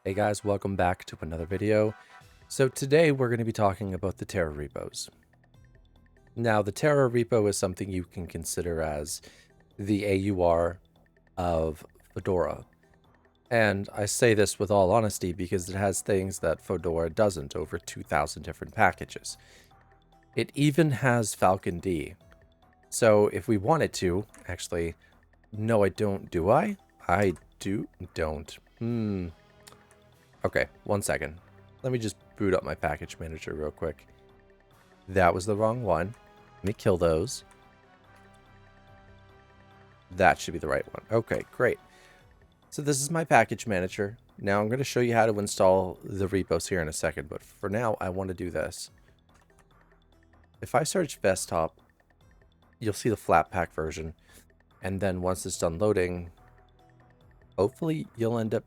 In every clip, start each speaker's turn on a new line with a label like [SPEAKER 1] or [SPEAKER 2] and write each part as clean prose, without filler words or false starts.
[SPEAKER 1] Hey guys, welcome back to another video. So today we're going to be talking about the Terra repos. Now the Terra repo is something you can consider as the AUR of Fedora. And I say this with all honesty because it has things that Fedora doesn't, over 2,000 different packages. It even has Falcon D. So if we wanted to, actually, no I don't, do I? I don't. Okay, 1 second. Let me just boot up my package manager real quick. That was the wrong one. Let me kill those. That should be the right one. Okay, great. So this is my package manager. Now I'm going to show you how to install the repos here in a second, but for now I want to do this. If I search Vesttop, you'll see the Flatpak version. And then once it's done loading, hopefully you'll end up...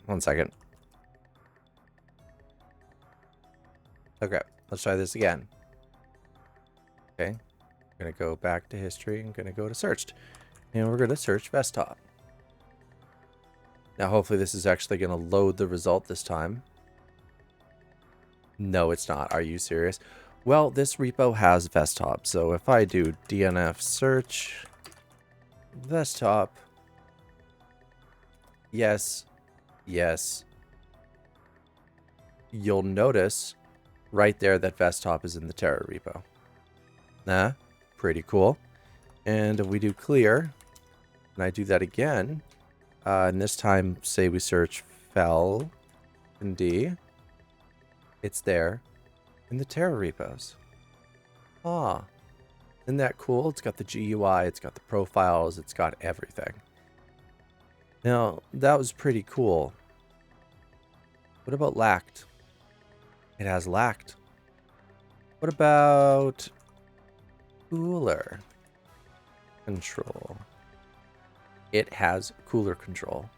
[SPEAKER 1] 1 second. Okay, let's try this again. Okay, I'm going to go back to history. I'm going to go to searched. And we're going to search Vesttop. Now hopefully this is actually going to load the result this time. No, it's not. Are you serious? Well, this repo has Vesttop. So if I do DNF search Vesttop, yes, you'll notice right there that Vesttop is in the Terra repo. Nah, pretty cool. And if we do clear, and I do that again, and this time, say we search Falcon D, it's there in the Terra repos. Ah, isn't that cool? It's got the GUI, it's got the profiles, it's got everything. Now, that was pretty cool. What about lacked? It has lacked. What about cooler control? It has cooler control.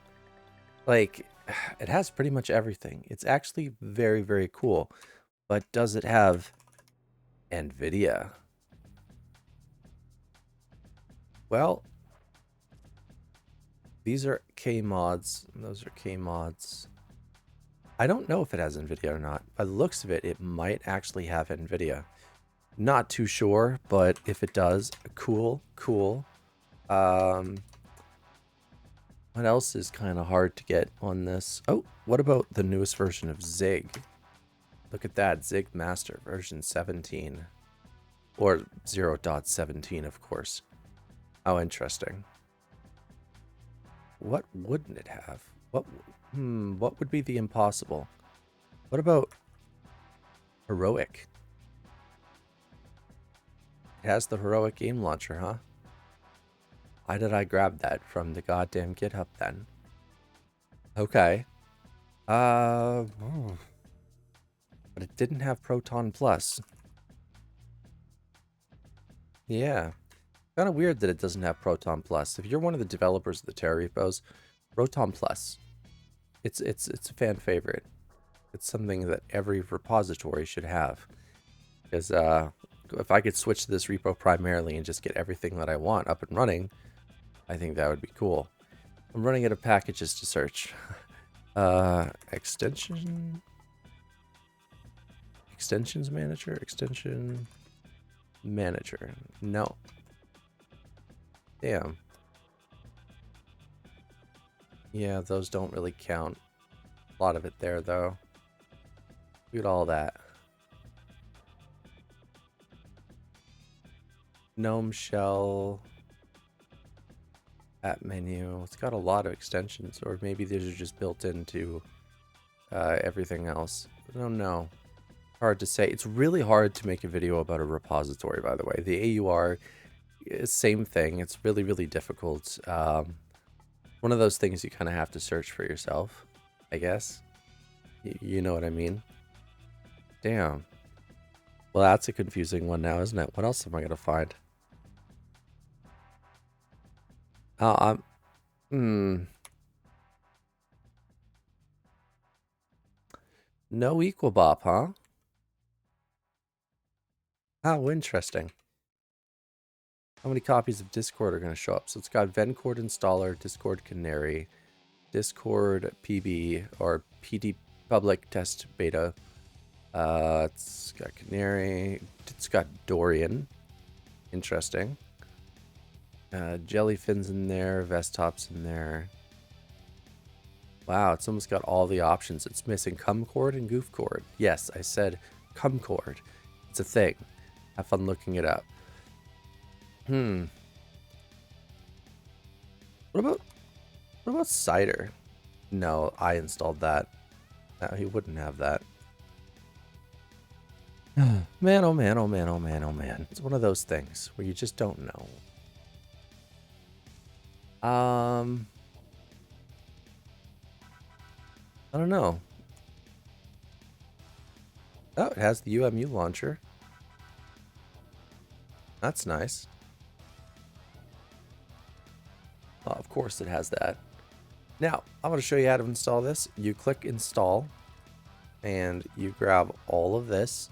[SPEAKER 1] Like, it has pretty much everything. It's actually very, very cool. But does it have Nvidia? Well, these are K mods, and those are K mods. I don't know if it has Nvidia or not. By the looks of it, it might actually have Nvidia. Not too sure, but if it does, cool. What else is kind of hard to get on this? Oh, what about the newest version of Zig? Look at that, Zig Master version 17. Or 0.17, of course. How interesting. What wouldn't it have? What would be the impossible? What about Heroic? It has the Heroic game launcher, huh? Why did I grab that from the goddamn GitHub then? Okay. But it didn't have Proton Plus. Yeah. Kind of weird that it doesn't have Proton Plus. If you're one of the developers of the Terra repos, Proton Plus. It's a fan favorite. It's something that every repository should have. Because if I could switch to this repo primarily and just get everything that I want up and running, I think that would be cool. I'm running out of packages to search. Extension manager. No. Damn. Yeah, those don't really count. A lot of it there, though. Look at all that. GNOME shell. App menu. It's got a lot of extensions, or maybe these are just built into everything else. I don't know. Hard to say. It's really hard to make a video about a repository, by the way. The AUR, same thing. It's really, really difficult. One of those things you kind of have to search for yourself, I guess. You know what I mean? Damn. Well, that's a confusing one now, isn't it? What else am I going to find? No Equabop, huh? How interesting. How many copies of Discord are going to show up? So it's got Vencord installer, Discord Canary, Discord PB or PD public test beta. It's got Canary. It's got Dorian. Interesting. Jellyfin's in there. Vesttop's in there. Wow, it's almost got all the options. It's missing Cumcord and Goofcord. Yes, I said Cumcord. It's a thing. Have fun looking it up. What about Cider? No, I installed that. No, he wouldn't have that. Man, oh man, oh man, oh man, oh man. It's one of those things where you just don't know. I don't know. Oh, it has the UMU launcher. That's nice. Oh, of course it has that. Now, I'm going to show you how to install this. You click install and you grab all of this.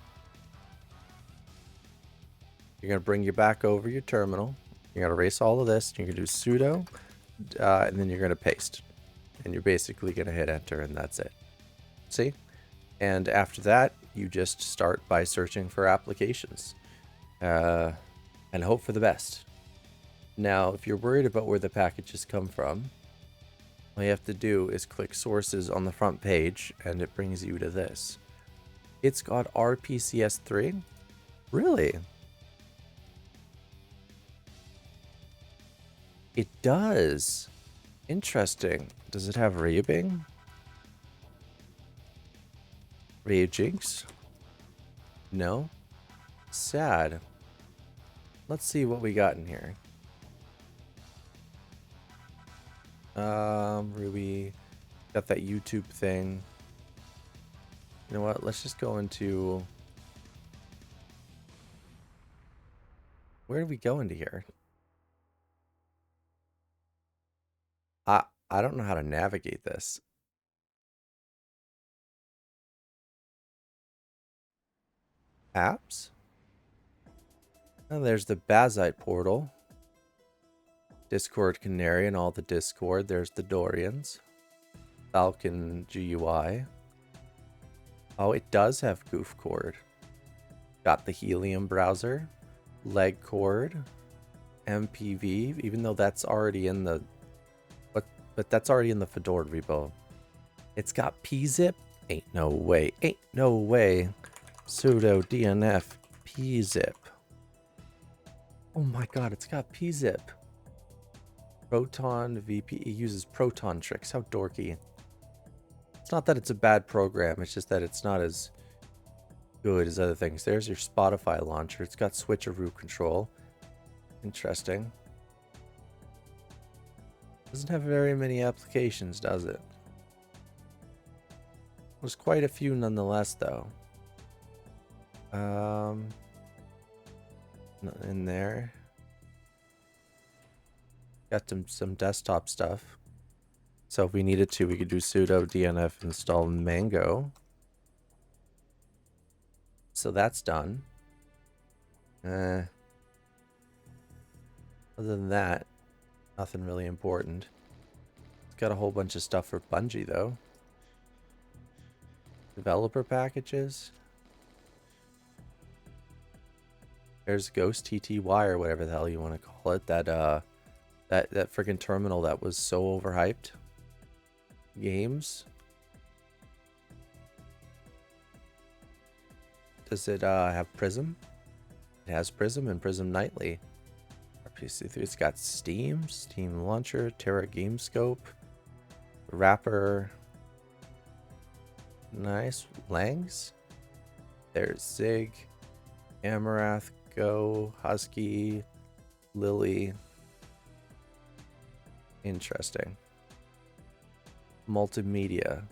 [SPEAKER 1] You're going to bring you back over your terminal. You're going to erase all of this. You're going to do sudo and then you're going to paste. And you're basically going to hit enter and that's it. See? And after that, you just start by searching for applications and hope for the best. Now, if you're worried about where the packages come from, all you have to do is click sources on the front page and it brings you to this. It's got RPCS3? Really? It does. Interesting. Does it have Raving? Ragings? No? Sad. Let's see what we got in here. Ruby. Got that YouTube thing. You know what? Let's just go into... Where do we go into here? I don't know how to navigate this. Apps? And there's the Bazite portal. Discord Canary and all the Discord. There's the Dorians. Falcon GUI. Oh, it does have Goofcord. Got the Helium browser. Legcord. MPV, even though that's already in the... But that's already in the Fedora repo. It's got pzip. Ain't no way. Ain't no way. Sudo DNF pzip. Oh my god, it's got pzip. Proton VP. It uses Proton tricks. How dorky. It's not that it's a bad program. It's just that it's not as good as other things. There's your Spotify launcher. It's got switcheroo control. Interesting. Doesn't have very many applications, does it? There's quite a few nonetheless, though. In there. Got some desktop stuff. So if we needed to, we could do sudo dnf install mango. So that's done. Other than that, nothing really important. It's got a whole bunch of stuff for Bungie, though. Developer packages. There's Ghost TTY or whatever the hell you want to call it. That freaking terminal that was so overhyped. Games. Does it have Prism? It has Prism and Prism Nightly. RPC3. It's got Steam, Steam Launcher, Terra Gamescope, Wrapper. Nice. Langs. There's Zig, Amarath, Go, Husky, Lily. Interesting. Multimedia.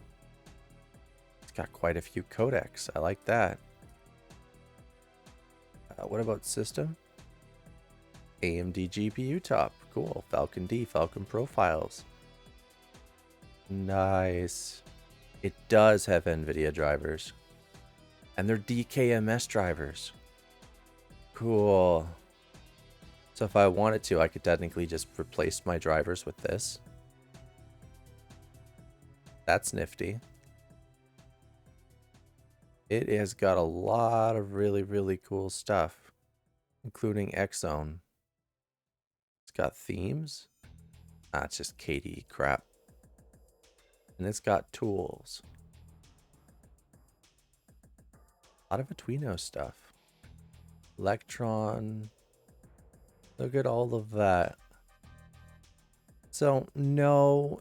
[SPEAKER 1] It's got quite a few codecs. I like that. What about system? AMD GPU top. Cool. Falcon D, Falcon profiles. Nice. It does have Nvidia drivers. And they're DKMS drivers. Cool. So if I wanted to, I could technically just replace my drivers with this. That's nifty. It has got a lot of really, really cool stuff, including Xzone. It's got themes. Ah, it's just KDE crap. And it's got tools. A lot of Arduino stuff. Electron. Look at all of that. So, no,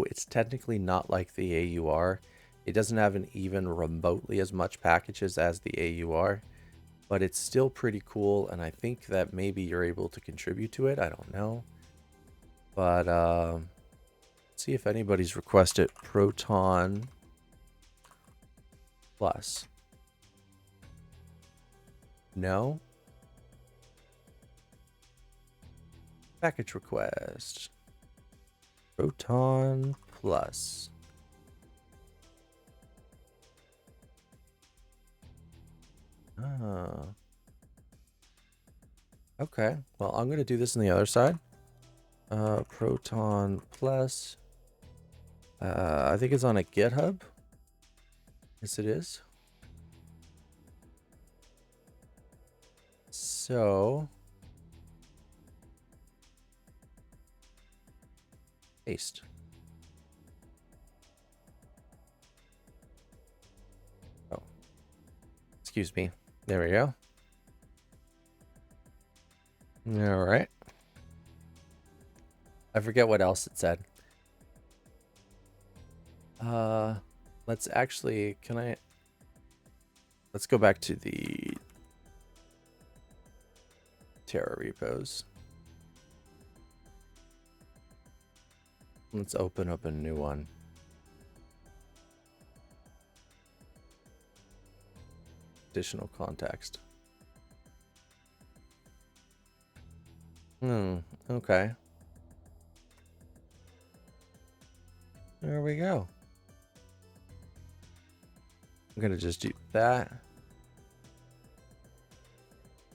[SPEAKER 1] it's technically not like the AUR. It doesn't have an even remotely as much packages as the AUR, but it's still pretty cool, and I think that maybe you're able to contribute to it. I don't know. But, let's see if anybody's requested Proton Plus. No? Package request. Proton Plus. Ah. Okay. Well, I'm going to do this on the other side. Proton Plus. I think it's on a GitHub. Yes, it is. So, paste. Oh, excuse me. There we go. All right. I forget what else it said. Let's actually, let's go back to the Terra repos. Let's open up a new one. Additional context. Okay. There we go. I'm gonna just do that.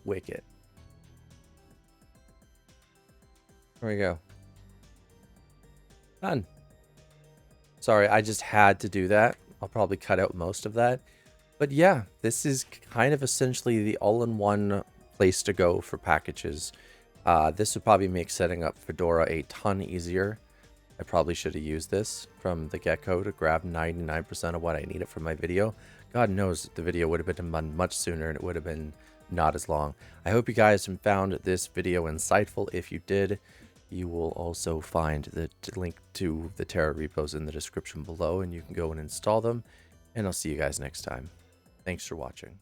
[SPEAKER 1] Wicket. There we go. Done. Sorry, I just had to do that. I'll probably cut out most of that. But yeah, this is kind of essentially the all-in-one place to go for packages. This would probably make setting up Fedora a ton easier. I probably should have used this from the get-go to grab 99% of what I needed for my video. God knows the video would have been done much sooner and it would have been not as long. I hope you guys found this video insightful. If you did, you will also find the link to the Terra repos in the description below, and you can go and install them. And I'll see you guys next time. Thanks for watching.